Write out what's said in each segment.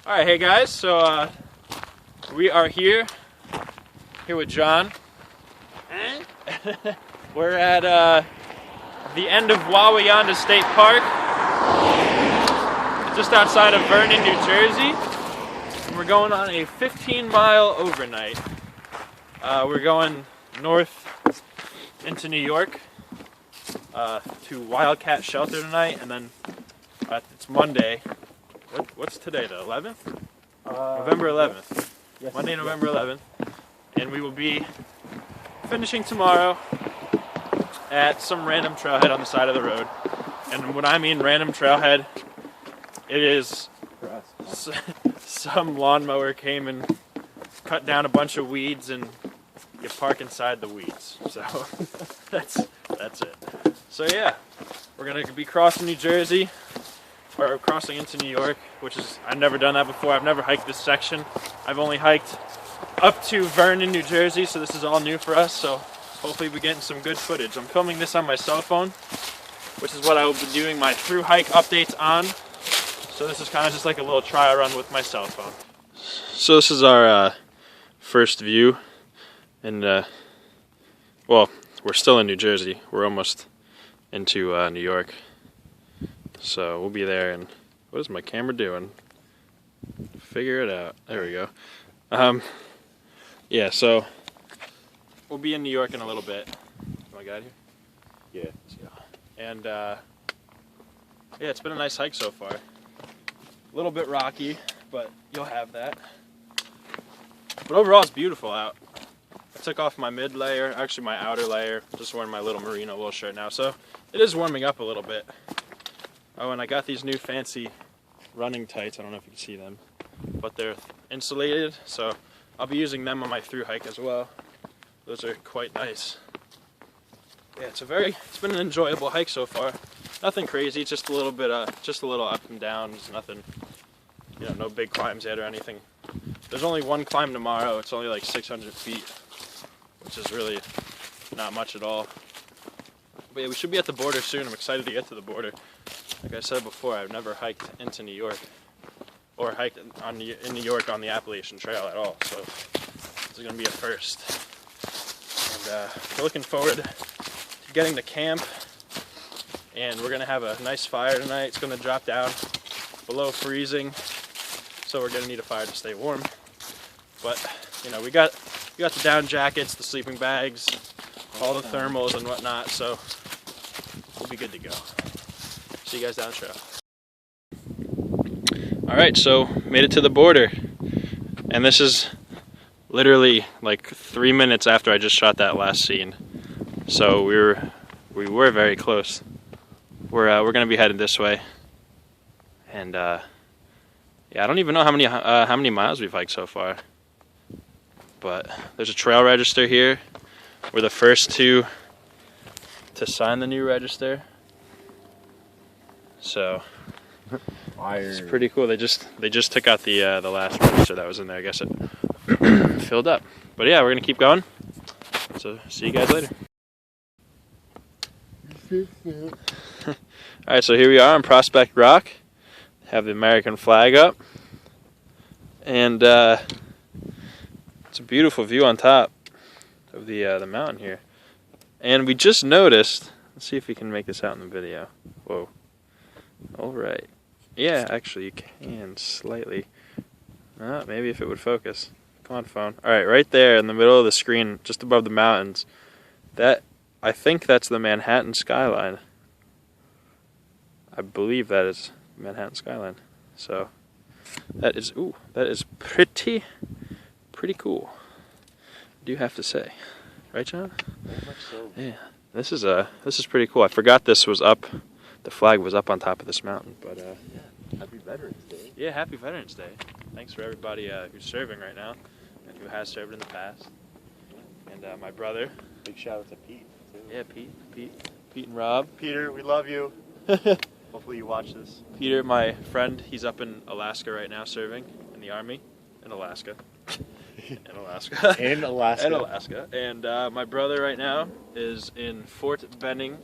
Alright, hey guys, so we are here with John. We're at the end of Warwick State Park, just outside of Vernon, New Jersey. And we're going on a 15-mile overnight. We're going north into New York to Wildcat Shelter tonight, and then it's Monday. What's today, the 11th? November 11th. Yes. Monday, November 11th. And we will be finishing tomorrow at some random trailhead on the side of the road. And when I mean random trailhead, it is some lawnmower came and cut down a bunch of weeds and you park inside the weeds. So that's it. So yeah, we're gonna be crossing New Jersey, or crossing into New York, which is, I've never done that before. I've never hiked this section. I've only hiked up to Vernon, New Jersey, so this is all new for us, so hopefully we're getting some good footage. I'm filming this on my cell phone, which is what I will be doing my through hike updates on. So this is kind of just like a little trial run with my cell phone. So this is our first view, and well, we're still in New Jersey. We're almost into New York. So we'll be there, and what is my camera doing? Figure it out. There we go. Yeah, so we'll be in New York in a little bit. Oh my God, here? Yeah. Let's go. And yeah, it's been a nice hike so far. A little bit rocky, but you'll have that. But overall, it's beautiful out. I took off my mid layer, actually my outer layer. Just wearing my little merino wool shirt now, so it is warming up a little bit. Oh, and I got these new fancy running tights. I don't know if you can see them, but they're insulated, so I'll be using them on my through hike as well. Those are quite nice. Yeah, it's been an enjoyable hike so far. Nothing crazy, just a little bit, just a little up and downs. Nothing, you know, no big climbs yet or anything. There's only one climb tomorrow. It's only like 600 feet, which is really not much at all. But yeah, we should be at the border soon. I'm excited to get to the border. Like I said before, I've never hiked into New York, or hiked in New York on the Appalachian Trail at all, so this is going to be a first. And we're looking forward to getting to camp, and we're going to have a nice fire tonight. It's going to drop down below freezing, so we're going to need a fire to stay warm. But, you know, we got the down jackets, the sleeping bags, all the thermals and whatnot, so we'll be good to go. See you guys down the trail. Alright, so made it to the border. And this is literally like 3 minutes after I just shot that last scene. So we were very close. We're gonna be headed this way. And yeah, I don't even know how many miles we've hiked so far. But there's a trail register here. We're the first to sign the new register. So it's pretty cool. They just took out the last register that was in there. I guess it filled up. But yeah, we're gonna keep going. So see you guys later. Alright, so here we are on Prospect Rock. Have the American flag up. And it's a beautiful view on top of the mountain here. And we just noticed, let's see if we can make this out in the video. Whoa. Alright. Yeah, actually you can slightly. Maybe if it would focus. Come on, phone. Alright, right there in the middle of the screen, just above the mountains. I think that's the Manhattan skyline. I believe that is Manhattan skyline. So that is pretty cool. I do have to say. Right, John? Very much so. Yeah. This is pretty cool. I forgot this was up. The flag was up on top of this mountain, but yeah. Happy Veterans Day. Yeah, happy Veterans Day. Thanks for everybody who's serving right now and who has served in the past. And my brother. Big shout out to Pete, too. Yeah, Pete and Rob. Peter, we love you. Hopefully you watch this. Peter, my friend, he's up in Alaska right now serving in the Army in Alaska. In Alaska. And my brother right now is in Fort Benning,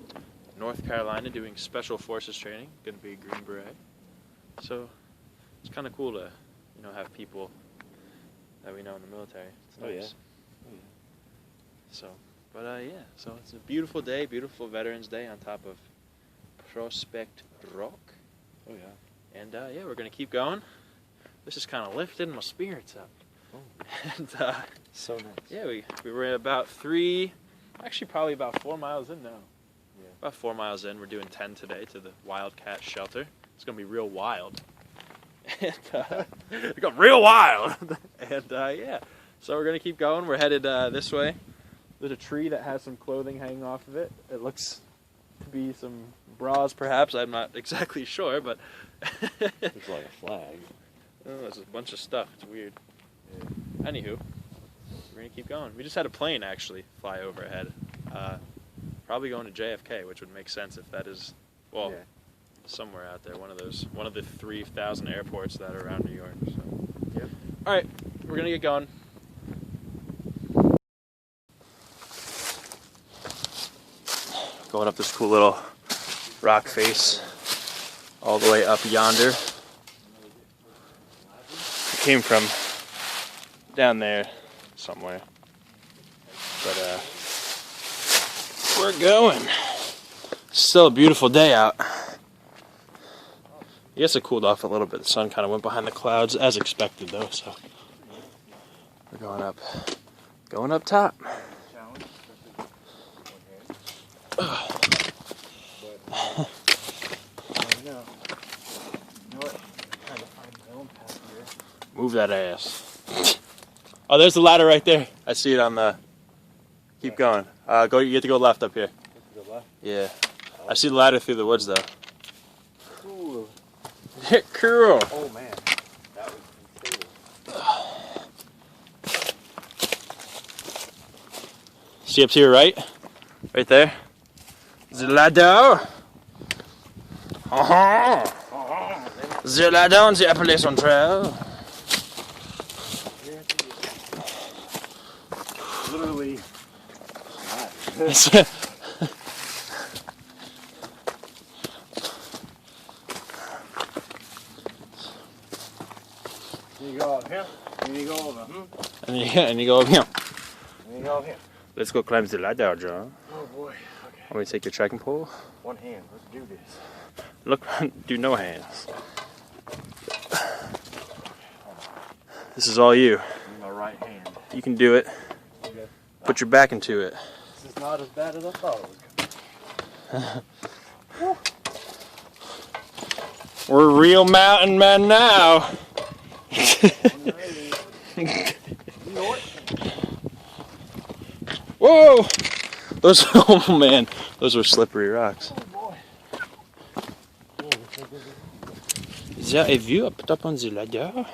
North Carolina, doing Special Forces training. Going to be a Green Beret. So it's kind of cool to have people that we know in the military. It's nice. Oh yeah. Oh, yeah. So, but yeah, so it's a beautiful day, beautiful Veterans Day on top of Prospect Rock. Oh yeah. And yeah, we're gonna keep going. This is kind of lifting my spirits up. Oh. And So nice. yeah, we were at about probably about 4 miles in now. Yeah. About 4 miles in. We're doing 10 today to the Wildcat Shelter. It's gonna be real wild. And it got real wild. And yeah, so we're gonna keep going. We're headed this way. There's a tree that has some clothing hanging off of it. It looks to be some bras, perhaps. I'm not exactly sure, but It's like a flag. oh, there's a bunch of stuff. It's weird. Yeah. Anywho, we're gonna keep going. We just had a plane actually fly overhead. Probably going to JFK, which would make sense if that is, well, Yeah. somewhere out there. One of the 3,000 airports that are around New York. So. Yep. All right, we're gonna get going. Going up this cool little rock face all the way up yonder. It came from down there somewhere. But we're going. Still a beautiful day out. I guess it cooled off a little bit. The sun kind of went behind the clouds as expected though, so we're going up top. Move that ass. Oh, there's the ladder right there. I see it on the. Keep going. Go. You get to go left up here. To the left. Yeah. I see the ladder through the woods though. Cool. Cool. Oh man, that was unstable. See up to your right? Right there? The ladder. The ladder on the Appalachian Trail. Literally. You go up here, and you go over. And you go up here. And you go up here. Let's go climb the ladder, John. Oh boy. Okay. Want me to take your trekking pole? One hand. Let's do this. Look, do no hands. This is all you. My right hand. You can do it. Okay. Put your back into it. This is not as bad as I thought it was. We're real mountain men now. Whoa! Those, oh man, those were slippery rocks. Oh boy. Is there a view up on the ladder?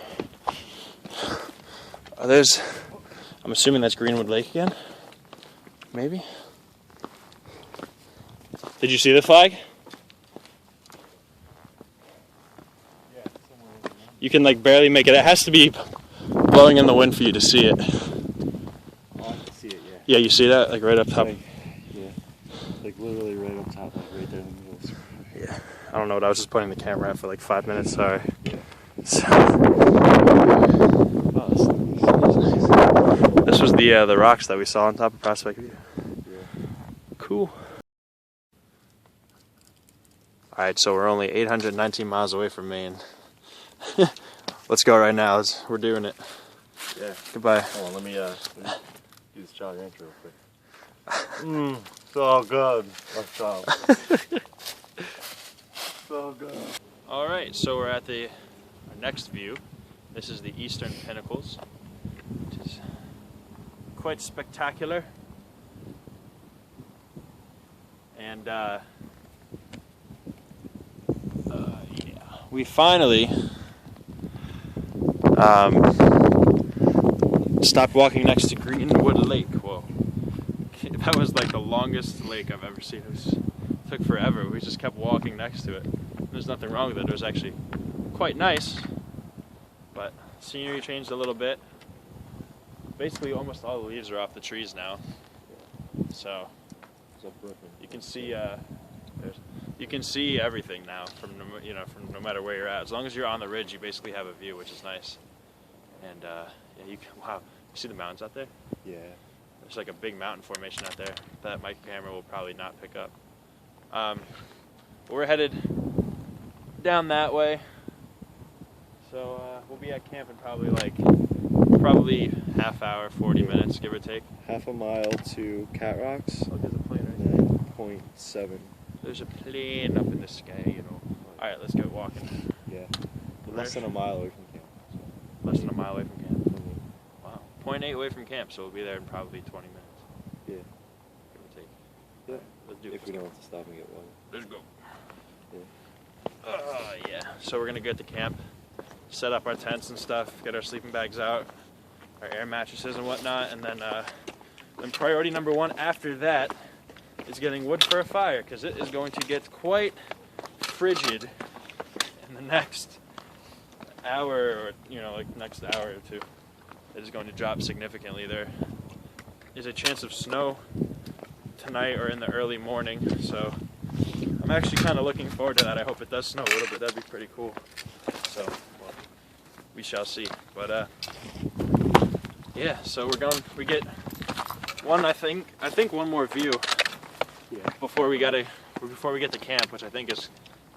I'm assuming that's Greenwood Lake again. Maybe. Did you see the flag? Yeah, somewhere in there. You can like barely make it. It has to be blowing in the wind for you to see it. Oh, I can see it, yeah. Yeah, you see that? Like right up top. Yeah. Like literally right up top, like right there in the middle. Yeah. I don't know what I was just pointing the camera at for like 5 minutes, sorry. Yeah. So, Oh, that's nice. this was the rocks that we saw on top of Prospect View. Yeah. Cool. Alright, so we're only 819 miles away from Maine. Let's go right now. We're doing it. Yeah. Goodbye. Hold on, let me do this Charlie intro real quick. So good. What's up? So good. Alright, so we're at our next view. This is the Eastern Pinnacles, which is quite spectacular. And yeah, we finally stopped walking next to Greenwood Lake. Whoa, that was like the longest lake I've ever seen. It took forever. We just kept walking next to it. There's nothing wrong with it. It was actually quite nice, but scenery changed a little bit. Basically, almost all the leaves are off the trees now, so you can see everything now from no matter where you're at. As long as you're on the ridge, you basically have a view, which is nice. And yeah, wow, you see the mountains out there? Yeah. There's like a big mountain formation out there that my camera will probably not pick up. We're headed down that way, so we'll be at camp in probably half hour, 40 minutes, give or take. Half a mile to Cat Rocks. Oh, there's a plane right there. 0.7. There's a plane up in the sky, you know. All right, let's get walking. Yeah. Less than a mile away from camp. So. Less than a mile away from camp. Wow. 0.8 away from camp, so we'll be there in probably 20 minutes. Yeah. Give or take. Yeah. Let's do it. If we don't have to stop and get water. Let's go. Yeah. Yeah. So we're gonna get to camp, set up our tents and stuff, get our sleeping bags out, our air mattresses and whatnot, and then priority number one after that is getting wood for a fire, because it is going to get quite frigid in the next hour, or next hour or two. It is going to drop significantly. There is a chance of snow tonight or in the early morning, so I'm actually kind of looking forward to that. I hope it does snow a little bit. That'd be pretty cool. So, well, we shall see. But yeah. So we get one. I think one more view. Yeah. Before we get to camp, which I think is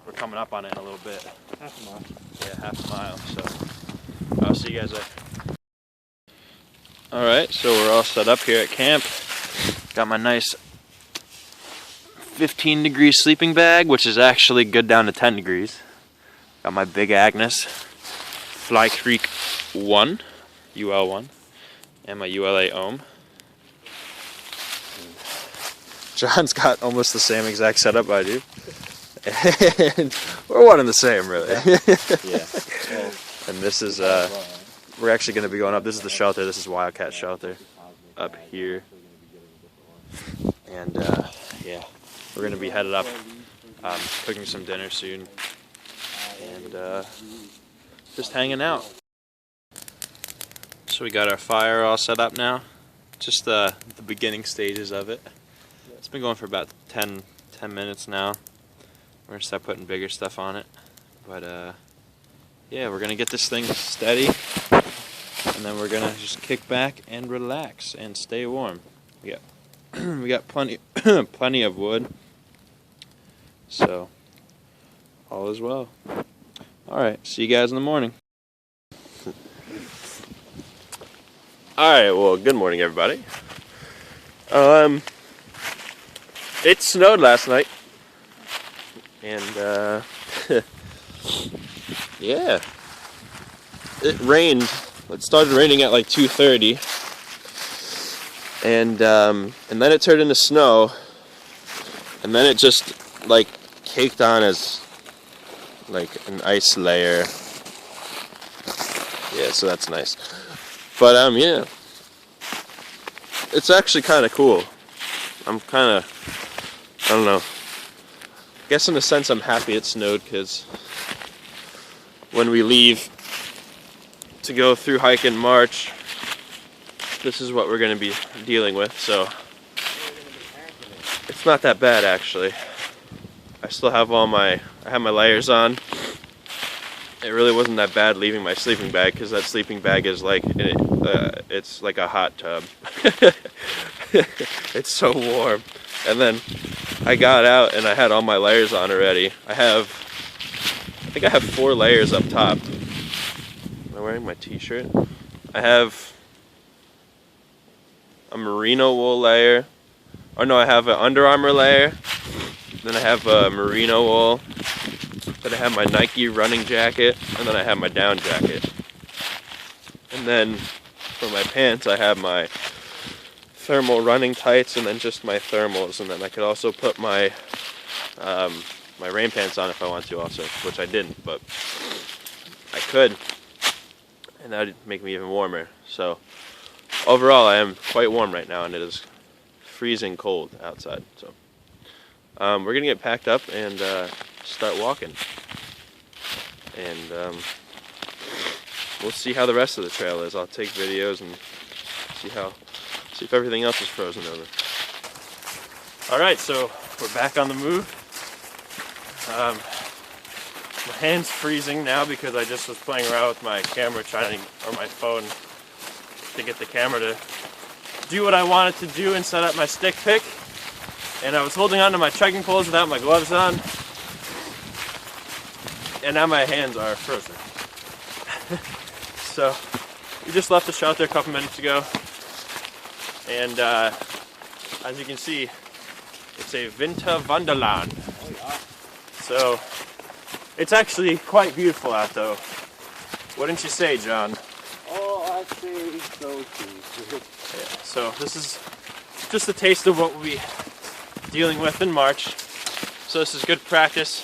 we're coming up on it in a little bit. Half a mile. Yeah, half a mile. So I'll see you guys there. All right. So we're all set up here at camp. Got my nice 15-degree sleeping bag, which is actually good down to 10 degrees. Got my big Agnes Fly Creek 1, UL1, and my ULA Ohm. John's got almost the same exact setup I do. And we're one and the same, really. Yeah. Well, and this is, we're actually going to be going up. This is the shelter. This is Wildcat Shelter up here. And yeah, we're going to be headed up, cooking some dinner soon, and just hanging out. So we got our fire all set up now, just the beginning stages of it. It's been going for about 10 minutes now. We're going to start putting bigger stuff on it, but yeah, we're going to get this thing steady, and then we're going to just kick back and relax and stay warm. We got plenty of wood, so all is well. All right, see you guys in the morning. All right, well, good morning, everybody. It snowed last night, and yeah, it rained. It started raining at like 2:30. And then it turned into snow, and then it just like caked on as like an ice layer. Yeah, so that's nice. But yeah, it's actually kind of cool. I'm kind of, I don't know. I guess in a sense I'm happy it snowed, because when we leave to go through hike in March, this is what we're going to be dealing with, so it's not that bad actually. I still have I have my layers on. It really wasn't that bad leaving my sleeping bag, because that sleeping bag is like, it's like a hot tub. It's so warm. And then I got out and I had all my layers on already. I think I have 4 layers up top. Am I wearing my t-shirt? I have a merino wool layer. Oh no, I have an Under Armour layer. Then I have a merino wool. Then I have my Nike running jacket. And then I have my down jacket. And then for my pants, I have my thermal running tights, and then just my thermals. And then I could also put my my rain pants on if I want to also, which I didn't, but I could. And that would make me even warmer. So overall, I am quite warm right now, and it is freezing cold outside. So we're gonna get packed up and start walking, and we'll see how the rest of the trail is. I'll take videos and see if everything else is frozen over. All right, so we're back on the move. My hand's freezing now because I just was playing around with my camera or my phone to get the camera to do what I wanted to do and set up my stick pick. And I was holding on to my trekking poles without my gloves on. And now my hands are frozen. So we just left the shelter a couple minutes ago. And as you can see, it's a Winter Wonderland. So it's actually quite beautiful out though. Wouldn't you say, John? Oh, I say so too. Yeah, so this is just a taste of what we'll be dealing with in March. So this is good practice.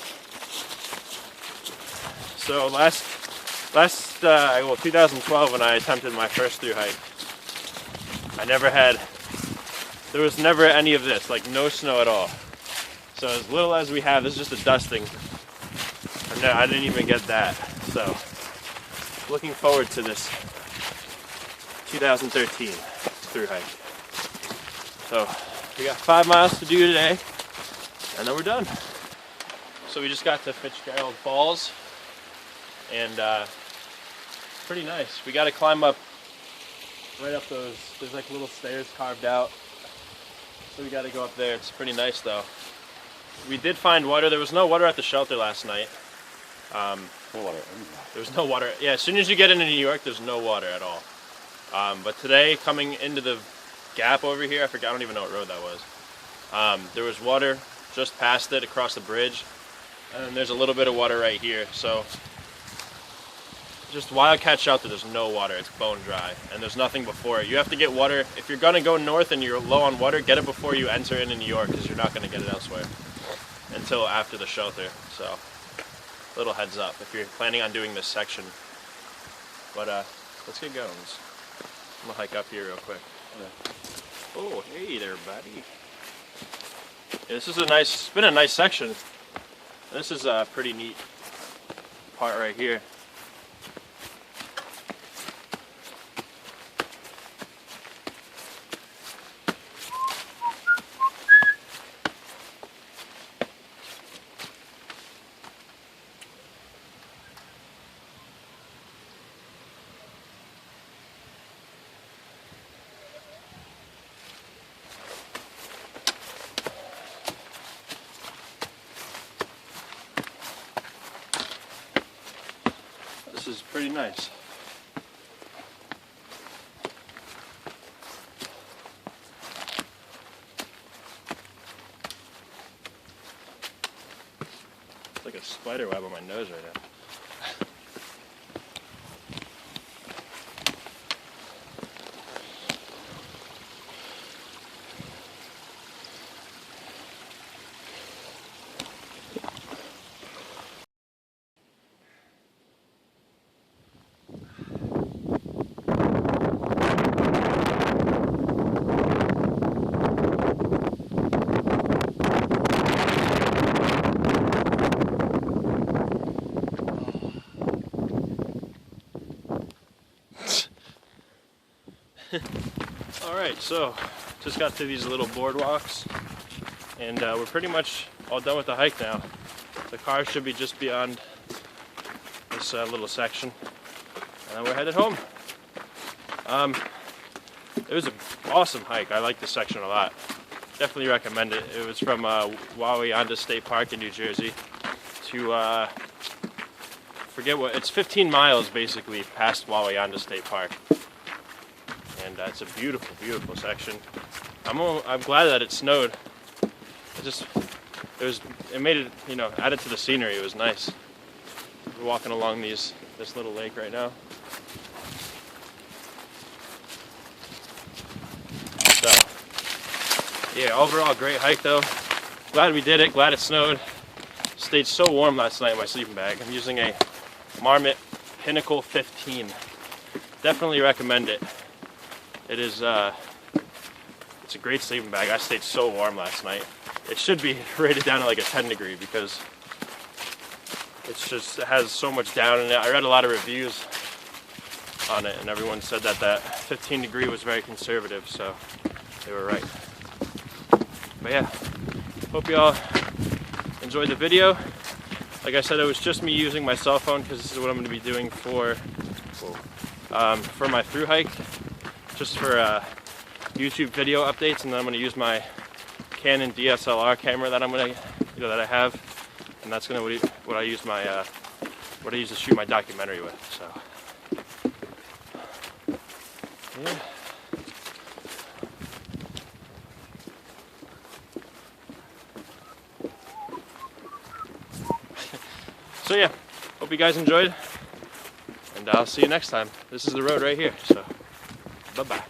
So last 2012 when I attempted my first thru hike, there was never any of this, like no snow at all. So as little as we have, this is just a dusting. And I didn't even get that. So looking forward to this 2013 thru hike. So we got 5 miles to do today, and then we're done. So we just got to Fitzgerald Falls, and pretty nice. We got to climb up right up those. There's like little stairs carved out, so we got to go up there. It's pretty nice though. We did find water. There was no water at the shelter last night. No water. There was no water. Yeah, as soon as you get into New York, there's no water at all. But today, coming into the gap over here, I don't even know what road that was. There was water just past it across the bridge, and then there's a little bit of water right here. So just Wildcat Shelter, there's no water. It's bone dry, and there's nothing before it. You have to get water. If you're gonna go north and you're low on water, get it before you enter into New York, because you're not gonna get it elsewhere until after the shelter. So little heads up if you're planning on doing this section. But let's get going. I'm gonna hike up here real quick. Okay. Oh, hey there, buddy. Yeah, this is it's been a nice section. This is a pretty neat part right here. This is pretty nice. It's like a spider web on my nose right now. Alright, so just got to these little boardwalks, and we're pretty much all done with the hike now. The car should be just beyond this little section, and then we're headed home. It was an awesome hike. I like this section a lot. Definitely recommend it. It was from Warwick State Park in New Jersey to it's 15 miles basically past Warwick State Park. And it's a beautiful, beautiful section. I'm glad that it snowed. It made it, added to the scenery. It was nice. We're walking along this little lake right now. So, yeah, overall great hike though. Glad we did it. Glad it snowed. Stayed so warm last night in my sleeping bag. I'm using a Marmot Pinnacle 15. Definitely recommend it. It is, it's a great sleeping bag. I stayed so warm last night. It should be rated down to like a 10 degree because it has so much down in it. I read a lot of reviews on it, and everyone said that 15 degree was very conservative, so they were right. But yeah, hope you all enjoyed the video. Like I said, it was just me using my cell phone because this is what I'm going to be doing for my thru hike, just for YouTube video updates, and then I'm going to use my Canon DSLR camera that that I have, and that's going to what I use to shoot my documentary with. So yeah. So yeah, hope you guys enjoyed, and I'll see you next time. This is the road right here, so bye-bye.